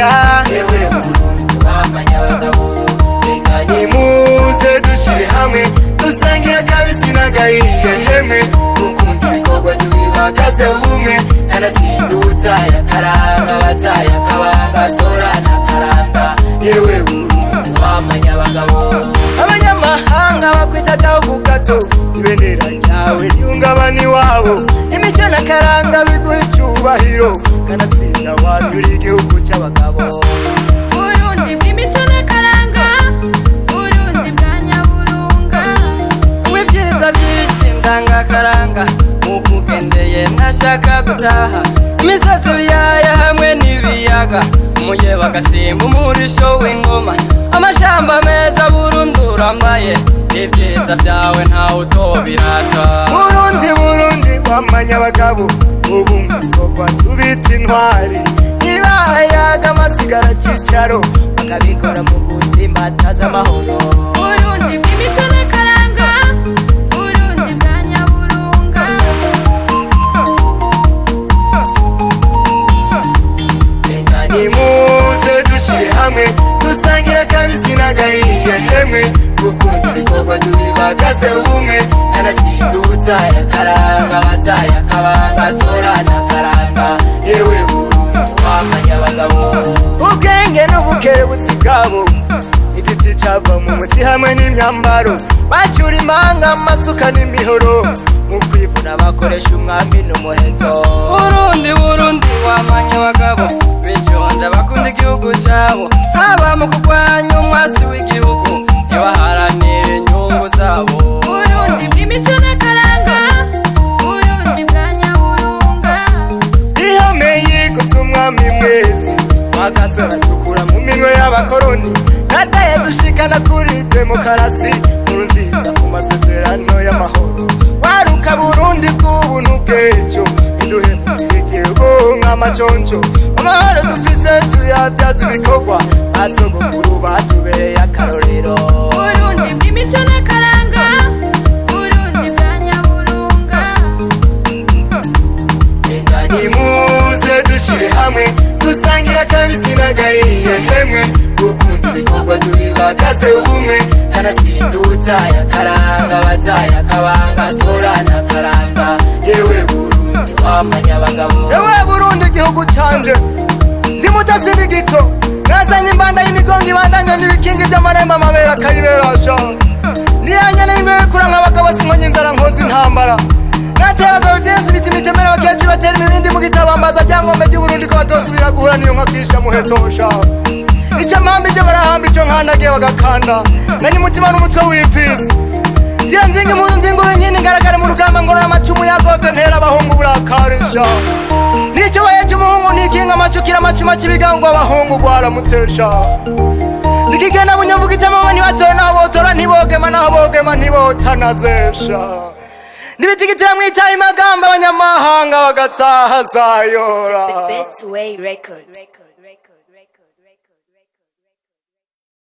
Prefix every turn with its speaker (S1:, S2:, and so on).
S1: karanga yewe Burundi w'amanyabagabo nimuze dushire hamwe dusangira kabisi n'agahiye yemwe dukunda ibikorwa tubibagaze ubumwe kanazindutsa yakaranga bataye akabanga torana karanga yewe Burundi w'amanyabagabo abanyamahanga bakwita gahugu gato ibendera ryawe ryungabani wabo imico n'akaranga biguha icyubahiro kanatsinda wanyura igihugu cy'abagabo
S2: Burundi bw'imico n'akaranga Burundi bwa nyaburunga
S3: w'ibyiza byinshi ndangakaranga mukugendeye ntashaka gutaha imisozi ibiyaya hamwe n'ibiyaga umujye bagasimba umurisho w'ingoma amashamba meza Burundi urambaye ibyiza byawe ntawe utobirata
S1: Burundi Burundi w'amanyabagabo ubumwe bwo tubitse intwari nibayaga amasigara cyicaro bakabikora mu gutsimbataza amahoro
S2: Burundi bw'imico n'akaranga Burundi bwa nyaburunga
S1: nimuze dushire hamwe dusangira kabisi n'agahiye yemwe gukunda ibikorwa tubibagaze ubumwe kanazindutsa yakaranga bataye akabanga torana karanga yewe Burundi w'amanyabagabo ubwenge n'ubukerebutsi bwabo igiti cava mu muti hamwe n'imyambaro bacura imanga amasuka n'imihoro mu kwivuna bakoresha umwami n'umuheto
S3: Burundi Burundi w'amanyabagabo bitonda bakunda igihugu cyabo haba mu kurwanya umwasi w'igihugu ntibaharanire inyungu zabo
S2: Burundi bw'imico n'akaranga Burundi bwa nyaburunga
S1: ihame yigutse umwami mwezi wagasora dukura mu minwe y'abakoroni nataye dushikana kuri demokarasi nkuru nziza ku masezerano y'amahoro waruka Burundi bw'ubuntu bw'ejo iduhemukira igihugu nk'amajonjo amahoro dufise tuyabyaza ibikorwa basogokuru batubereye akarorero
S2: Burundi bw'imico n'akaranga Burundi bwa nyaburunga
S1: nimuze dushire hamwe dusangira kabisi n'agahiye yemwe gukunda ibikorwa tubibagaze ubumwe kanazindutsa yakaranga bataye akabanga torana karanga yewe Burundi w'amanyabagabo yewe Burundi igihugu canje ndi mutasindi gito nazanye imbanda y'imigongo ibandanya n'ibikingi by'amarembo amabera akayiberasha niyanya n'ingwe kuranga abagabo sinkonye inzara nkoze intambara nateye abagabo byinshi biti mitemera bakenshi batera imibindi mu gitabambaza ryangombe ry'Uburundi ko batosubira guhura niyo nkakisha muhetosha icyo mpambi icyo barahamba icyo nkanagiye bagakanda nani mutima n'umutwe w'ipfizi iyo nzinga impundu nzingura inkini ngaragare mu rugamba ngorora amacumu yagobye ntera abahungu burakarisha nicyo bayeje umuhungu nikinga amacukira amacuma cy'ibigango abahungu rwaramutesha nikigenda bunyavuga itamama ntibatoye naho botora ntibogema naho bogema ntibotanazesha nibitigitira mwitaye imagamba abanyamahanga bagataha zayora
S2: The Best Way Record